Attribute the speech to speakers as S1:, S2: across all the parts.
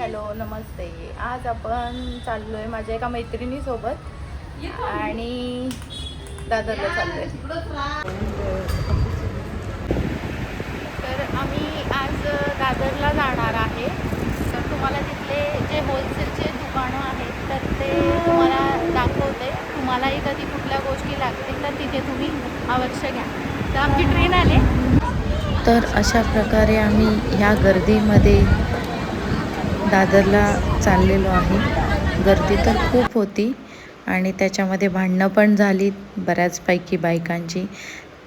S1: Hello नमस्ते. आज आपण चाललो आहे माझ्या एका मैत्रिणीसोबत आणि दादरला चाललो आहे. तर आम्ही आज दादरला जाणार आहे. तर तुम्हाला तिथले जे होलसेलचे दुकानं आहेत तर ते तुम्हाला दाखवते. तुम्हालाही कधी कुठल्या गोष्टी लागतील तर तिथे तुम्ही अवश्य घ्या. तर आमची ट्रेन आली.
S2: तर अशा प्रकारे आम्ही ह्या गर्दीमध्ये दादरला चाललेलो आहे. गर्दी तर खूप होती आणि त्याच्यामध्ये भांडणं पण झाली बऱ्याचपैकी बायकांची.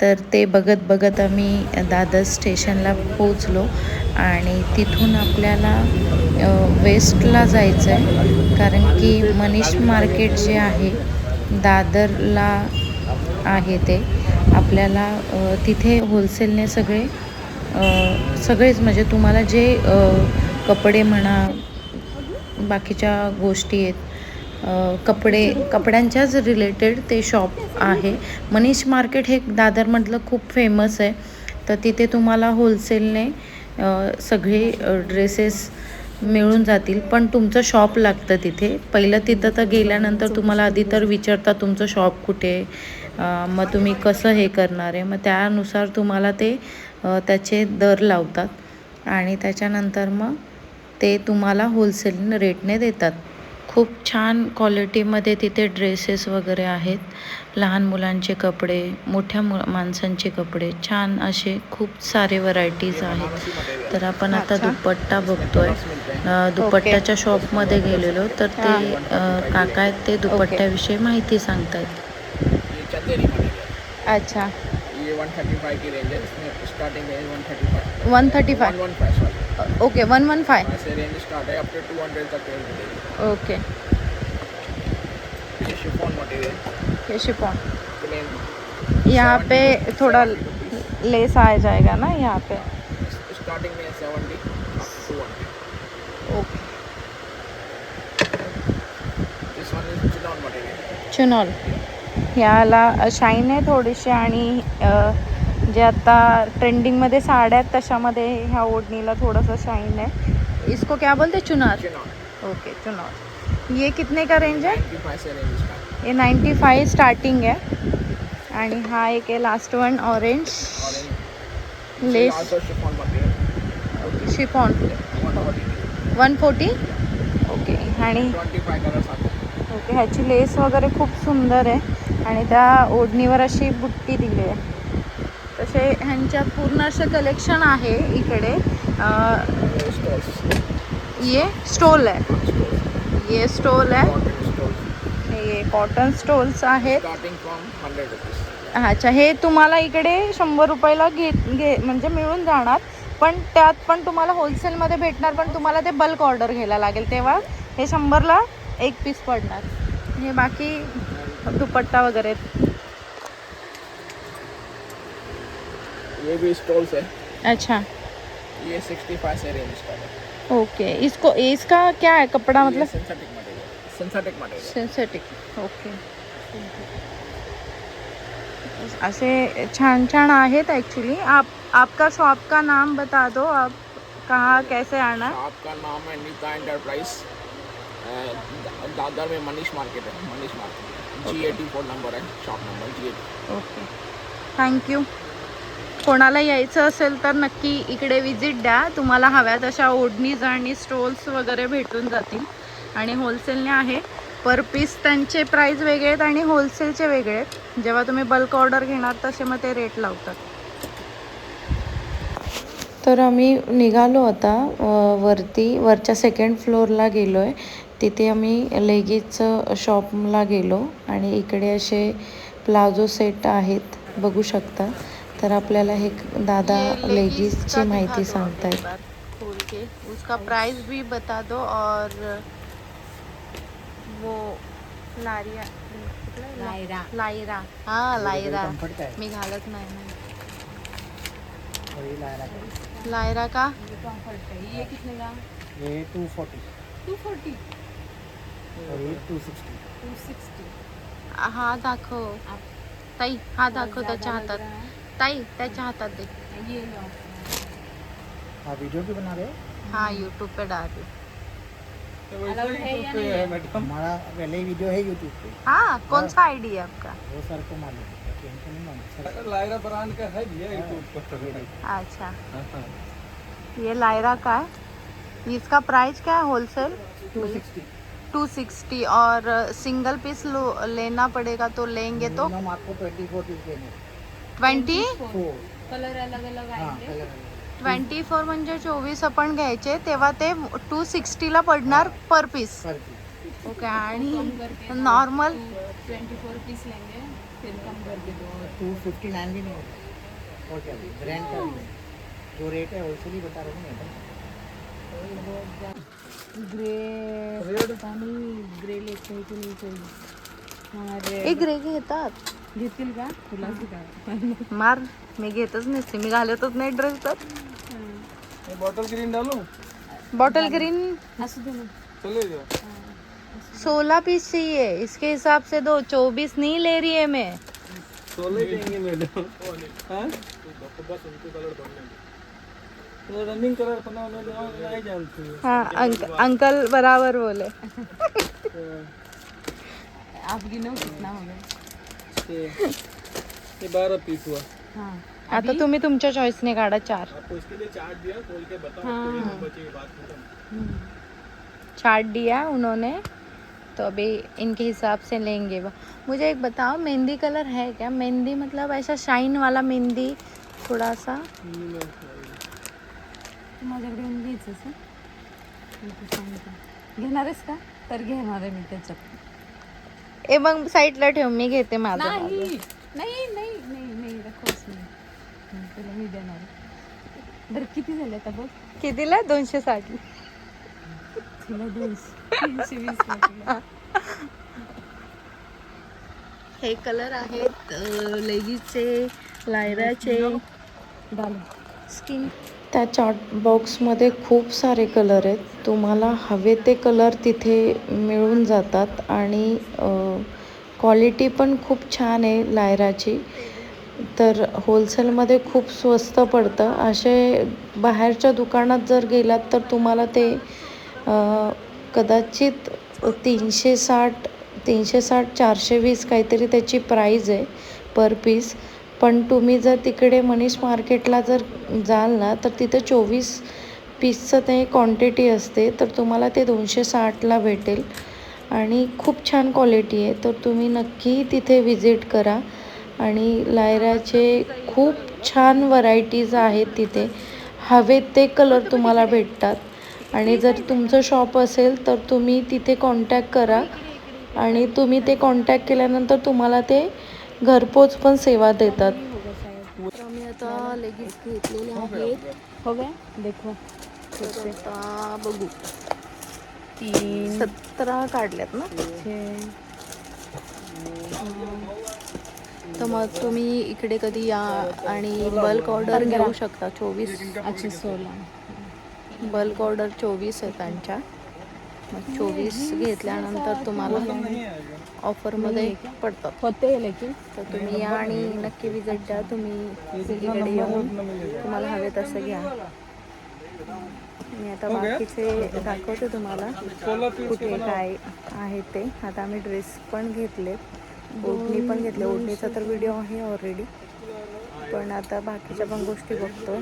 S2: तर ते बघत बघत आम्ही दादर स्टेशनला पोचलो आणि तिथून आपल्याला वेस्टला जायचं आहे, कारण की मनीष मार्केट जे आहे दादरला आहे ते आपल्याला तिथे होलसेलने सगळेच म्हणजे तुम्हाला जे कपडे म्हणा बाकीच्या गोष्टी आहेत कपड्यांच्याच रिलेटेड ते शॉप आहे. मनीष मार्केट हे दादरमधलं खूप फेमस आहे. तर तिथे तुम्हाला होलसेलने सगळे ड्रेसेस मिळून जातील. पण तुमचं शॉप लागतं तिथे. पहिलं तिथं तर गेल्यानंतर तुम्हाला आधी तर विचारता तुमचं शॉप कुठे, मग तुम्ही कसं हे करणार आहे. मग त्यानुसार तुम्हाला ते त्याचे दर लावतात आणि त्याच्यानंतर मग ते तुम्हाला होलसेल रेटने देतात. खूप छान क्वालिटीमध्ये तिथे ड्रेसेस वगैरे आहेत. लहान मुलांचे कपडे, मोठ्या माणसांचे कपडे, छान असे खूप सारे व्हरायटीज आहेत. तर आपण आता दुपट्टा बघतोय. दुपट्ट्याच्या शॉपमध्ये गेलेलो तर ते काका आहेत ते दुपट्ट्याविषयी माहिती सांगतायत.
S1: अच्छा.
S3: ये 135 की रेंज है, इसमें स्टार्टिंग है 135
S1: 135
S3: 115 सॉरी
S1: ओके 115
S3: ऐसे रेंज स्टार्ट है अप टू 200 तक रेंज मिलेगी.
S1: ओके.
S3: ये शिफॉन मटेरियल
S1: ये शिफॉन
S3: प्लेन
S1: यहाँ पे थोड़ा लेस आ जाएगा ना यहाँ पे.
S3: स्टार्टिंग में 70 up to 200.
S1: Okay.
S3: This one is chinon material.
S1: चुनॉल ह्याला शाईन आहे थोडीशी आणि जे आता ट्रेंडिंगमध्ये साड्या आहेत तशामध्ये ह्या ओढणीला थोडंसं शाईन आहे. इसको क्या बोलते चुनार.
S3: Chinon
S1: okay Chunar. ये कितने का रेंज है.
S3: 95 से रेंज स्टार्ट.
S1: ये 95 स्टार्टिंग आहे. आणि हा एक आहे last one orange lace
S3: also chiffon material.
S1: Chiffon 140 okay. आणि
S3: 25 कलर्स आते.
S1: ओके ह्याची लेस वगैरे खूप सुंदर आहे आणि त्या ओढणीवर अशी बुट्टी दिली आहे. तसे ह्यांच्यात पूर्ण असं कलेक्शन आहे इकडे. ये स्टोल आहे. ये स्टोल आहे. हे कॉटन स्टोल्स आहेत.
S3: Starting from 100 rupees.
S1: अच्छा. हे तुम्हाला इकडे 100 रुपयाला म्हणजे मिळून जाणार. पण त्यात पण तुम्हाला होलसेलमध्ये भेटणार, पण तुम्हाला ते बल्क ऑर्डर घ्यायला लागेल तेव्हा हे 100ला एक पीस पडणार. हे बाकी दुपट्टा वगैरे.
S3: ये भी स्टॉल्स है.
S1: अच्छा.
S3: ये 65 से रेंज स्टार्ट है.
S1: ओके. इसका क्या है कपड़ा मतलब.
S3: Synthetic material.
S1: सिंथेटिक. ओके. ऐसे छान छान आहेत ॲक्च्युली. आपका शॉप का नाम बता दो. आप कहाँ कैसे आना.
S3: आपका नाम है नीता एंटरप्राइज. दादर में मनीष मार्केट है. मनीष मार्केट G84 नंबर है. Shop number G84.
S1: Okay. Thank you. कोणाला यायचं असेल तर नक्की इकडे विजिट द्या. तुम्हाला हव्या तशा ओढणीज आणि स्टोल्स वगैरे भेटून जातील आणि होलसेलने आहे. पर पीस त्यांचे प्राईस वेगळे आहेत आणि होलसेलचे वेगळे आहेत. जेव्हा तुम्ही बल्क ऑर्डर घेणार तसे मग ते रेट लावतात.
S2: तर आम्ही निघालो आता वरच्या सेकंड फ्लोअरला गेलो आहे. तिथे आम्ही लेगीजचं शॉपला गेलो आणि इकडे असे प्लाझो सेट आहेत बघू शकता. तर आपल्याला हे दादा लेगीजची माहिती सांगतायत.
S1: खोल के उसका प्राइस भी बता दो. और वो लायरा हाँ लायरा मी घालत नाही ना. लायरा का ये कितने का.
S3: ये 240.
S1: 240
S3: और ये 260.
S1: हा दाखव ताई. हा दाखव त्याच्या हातात. ताई त्याच्या हातात दे.
S3: आप वीडियो भी बना रहे हो.
S1: हाँ यूट्यूब पे डाल रही.
S4: हमारा पहले ही वीडियो है यूट्यूब पे,
S1: हाँ, कौन सा आईडी है आपका?
S4: वो सर को मालूम है, टेंशन नहीं मालूम।
S3: लायरा ब्रांड का है भैया यूट्यूब पर।
S1: अच्छा, ये लायरा का है। इसका प्राइस क्या है होलसेल?
S4: 260
S1: 260 और सिंगल पीस लेना पड़ेगा तो लेंगे तो
S4: हम आपको 24 पीस देंगे।
S1: 24
S5: कलर अलग अलग
S4: हाँ
S5: आहे
S4: कलर
S1: 24 म्हणजे 24 आपण घ्यायचे तेव्हा ते 260 ला पडणार पर पीस.
S4: पर पीस।
S1: ओके. आणि नॉर्मल
S5: 24 पीस लेंगे फिर कम कर के दो.
S4: 259 भी नहीं होगा, और क्या ब्रांड का भी नहीं। जो रेट है होलसेल ही बता रहा हूँ मैं।
S5: ग्रे पाणी ग्रे लेते हैं की नहीं चाहिए? हाँ रे
S1: एक ग्रे घेतात
S5: घेतील का तुला सुद्धा
S1: मार. मी घेतच नसते, मी घालतच नाही ड्रेस. तर
S3: बॉटल ग्रीन डालूं?
S1: बॉटल ग्रीन
S5: असू दे ना.
S3: चलेगा।
S1: 16 पीस चाहिए, इसके हिसाब से दो. 24 नहीं ले रही है मैं.
S3: 16 देंगे मैडम। हाँ? बस उनको कलर बनने तो रनिंग कलर बना उन्होंने नहीं जानती।
S1: हाँ, अंकल बराबर बोले.
S5: आप गिनो कितना हो गया?
S3: ये 12 पीस हुआ।
S5: हाँ
S1: आता तुम्ही तुमच्या चॉईसने काढा 4.
S3: आपको इसके लिए चार्ट दिया, खोल के बताओ कितने बचे, बात खत्म।
S1: चार्ट दिया उन्होंने, तो अभी इनके हिसाब से लेंगे वो. मुझे एक बताओ, मेहंदी कलर है क्या? मेहंदी मतलब ऐसा शाइन वाला मेहंदी थोड़ा सा.
S5: तू माझ्याकडे येऊन घ्यायचं असं मी तू सांगते. घेणार आहेस का? तर घेणार आहे मी त्याच्यात.
S1: ए मग साईडला ठेव, मी घेते माझं.
S5: नाही नाही नाही नाही नाही रखोच नाही, तुला मी देणार आहे. बरं किती झाले आता बघ?
S1: कितीला? 260.
S5: तुला 320 ला.
S1: हे कलर आहेत लेगीचे, लायराचे, स्किन.
S2: त्या चार्ट बॉक्समध्ये खूप सारे कलर आहेत. तुम्हाला हवे ते कलर तिथे मिळून जातात आणि क्वालिटी पण खूप छान आहे लायराची. तर होलसेलमध्ये खूप स्वस्त पडतं. असे बाहेरच्या दुकानात जर गेलात तर तुम्हाला ते कदाचित 360 420 काहीतरी त्याची प्राईज आहे पर पीस. पण तुम्ही जर तिकडे मनीष मार्केटला जर जाल ना तर तिथे 24 पीसचं ते क्वांटिटी असते, तर तुम्हाला ते 260ला भेटेल आणि खूप छान क्वालिटी आहे. तर तुम्ही नक्की तिथे विजिट करा. आणि लायराचे खूप छान व्हरायटीज आहेत तिथे. हवे ते कलर तुम्हाला भेटतात. आणि जर तुमचं शॉप असेल तर तुम्ही तिथे कॉन्टॅक्ट करा आणि तुम्ही ते कॉन्टॅक्ट केल्यानंतर तुम्हाला ते घरपोच पण सेवा देतात.
S1: तर आम्ही आता लेगीज घेतलेले आहेत.
S5: हो गया देखो.
S1: तर आता बघू.
S5: 3
S1: 17 काढल्यात ना.
S5: 6
S1: तर मग तुम्ही इकडे कधी या आणि बल्क ऑर्डर घेऊ शकता. 24
S5: अच्छा 16
S1: बल्क ऑर्डर 24 आहे त्यांच्या. मग 24 घेतल्यानंतर तुम्हाला ऑफरमध्ये पडतात.
S5: होते है लेकिन
S1: तर तुम्ही या आणि नक्की विजिट द्या. तुम्ही इकडे येऊन तुम्हाला हवे तसं घ्या. मी आता बाकीचे दाखवते तुम्हाला कुठे काय आहे ते. आता आम्ही ड्रेस पण घेतलेत, ओढणी पण घेतले. ओढणीचा तर व्हिडिओ आहे ऑलरेडी, पण आता बाकीच्या पण गोष्टी बघतोय.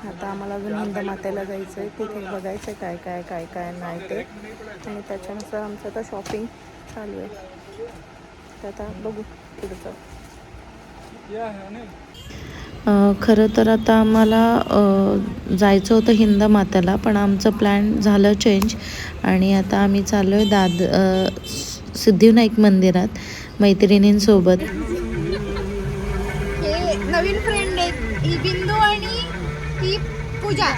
S1: आता आम्हाला अजून हिंदमातेला जायचं आहे, तिथे बघायचं काय काय काय काय नाही ते. आणि त्याच्यानुसार आमचं आता शॉपिंग चालू आहे. तर आता बघू पुढचं.
S2: खरं तर आता आम्हाला जायचं होतं हिंदमाताला, पण आमचं प्लॅन झालं चेंज आणि आता आम्ही चाललो आहे सिद्धिविनायक मंदिरात मैत्रिणींसोबत.
S1: हे नवीन फ्रेंड आहेत, ही बिंदू आणि ही पूजा.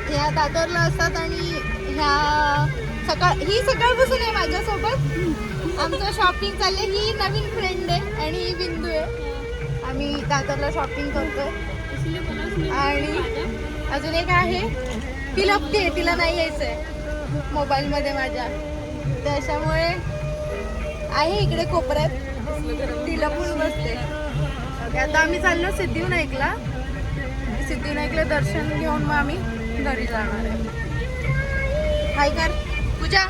S1: ह्या दादरला असतात आणि ही सकाळपासून आहे माझ्यासोबत. आमचं शॉपिंग चाललंय. ही नवीन फ्रेंड आहे आणि ही बिंदू आहे. आम्ही दादरला शॉपिंग करतोय. आणि अजून एक आहे, ती लपते, तिला नाही यायचंय मोबाईलमध्ये माझ्या. त्याच्यामुळे आहे इकडे कोपऱ्यात, ती लपून बसते. आता आम्ही चाललो सिद्धिविनायकला. सिद्धिविनायकला दर्शन घेऊन मग आम्ही घरी जाणार आहे. हाय कर. पूजा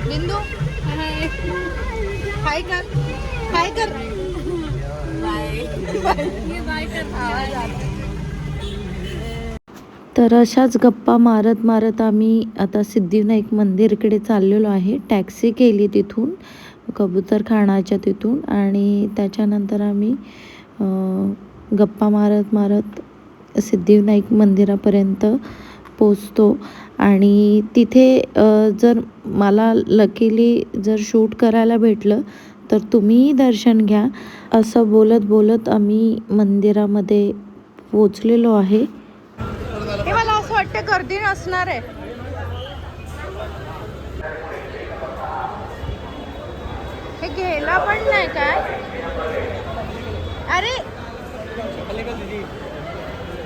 S1: बिंदू हाय कर हाय कर आवाज आला.
S2: तर अशाच गप्पा मारत मारत आम्ही आता सिद्धिविनायक मंदिरकडे चाललेलो आहे. टॅक्सी केली तिथून कबूतरखानाच्या तिथून आणि त्याच्यानंतर आम्ही गप्पा मारत मारत सिद्धिविनायक मंदिरापर्यंत पोचतो. आणि तिथे जर मला लकीली जर शूट करायला भेटलं तर तुम्हीही दर्शन घ्या. असं बोलत बोलत आम्ही मंदिरामध्ये पोचलेलो आहे.
S1: हे मला असं वाटतं गर्दी नसणार आहे. हे घ्यायला पण नाही काय. अरे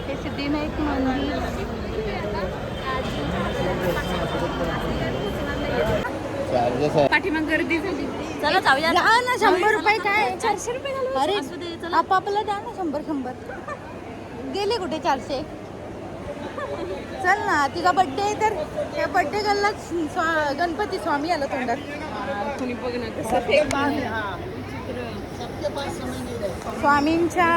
S1: हे सिद्धिविनायक मंदिर
S5: पाठीमाग गर्दी झाली.
S1: चला जाऊया ना. 100 रुपये काय 400 रुपये घालू. अरे आपापला द्या ना 100 गेले कुठे 400. चल ना तिचा बड्डे आहे तर त्या बड्डे गर्लला गणपती स्वामी आला तोंडात.
S5: कोणी बघ ना कसं ते
S1: स्वामींच्या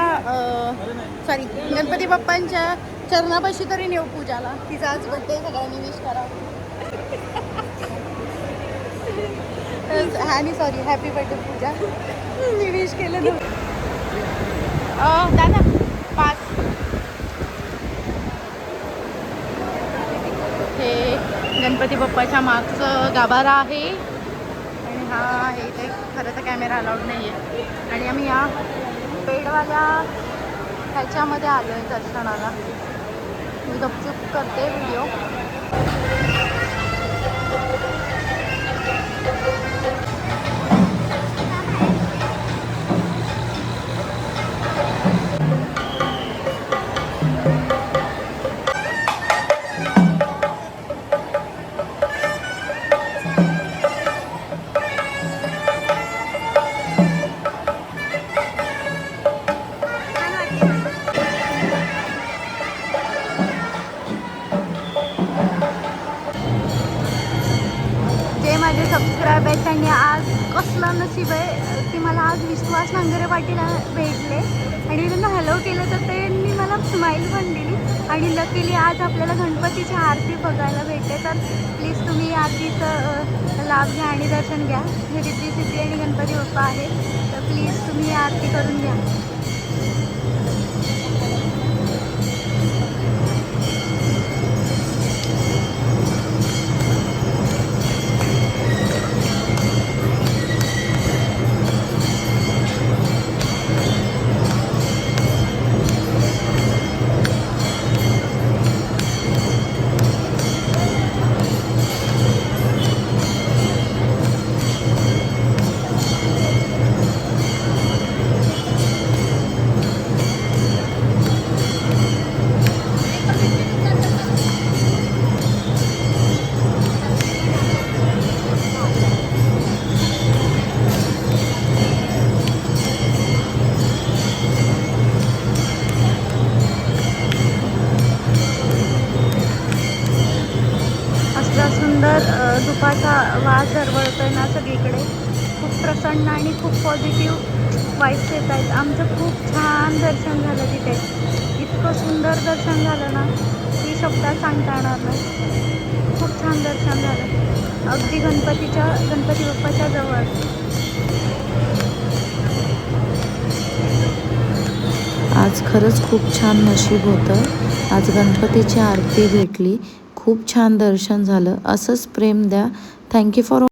S1: सॉरी गणपती बाप्पांच्या चरणापाशी तरी नेऊ पूजाला. तिचा आज बड्डे सगळ्यांनी विश करा. आणि सॉरी हॅपी बर्थडे पूजा. मी विश केलं ना. दादा पाच. हे गणपती बाप्पाच्या मागचं गाभारा आहे आणि हा आहे इथे खरं तर कॅमेरा अलाउड नाही आहे. आणि आम्ही या पेडवाल्या ह्याच्यामध्ये आलो आहे दर्शनाला. मी गपचूप करते व्हिडिओ. माझे सबस्क्राईब आहेत त्यांनी आज कसलं नशीब आहे की मला आज विश्वास नांगरे पाटील भेटले आणि त्यांना हॅलो केलं तर त्यांनी मला स्माईल पण दिली. आणि लकीली आज आपल्याला गणपतीची आरती बघायला भेटते. तर प्लीज तुम्ही आरतीचं लाभ घ्या आणि दर्शन घ्या. हे रिद्धी सिद्धी आणि गणपती बाप्पा आहे तर प्लीज तुम्ही आरती करून घ्या. सुंदर धुपाचा वास दरवळतोय ना सगळीकडे. खूप प्रसन्न आणि खूप पॉझिटिव्ह वाईब्स येत आहेत. आमचं खूप छान दर्शन झालं तिथे. इतकं सुंदर दर्शन झालं ना की शब्दात सांगता येणार नाही. खूप छान दर्शन झालं अगदी गणपती बाप्पाच्या जवळ.
S2: आज खरंच खूप छान नशीब होतं. आज गणपतीची आरती भेटली. खूप छान दर्शन झालं. असंच प्रेम द्या. Thank you for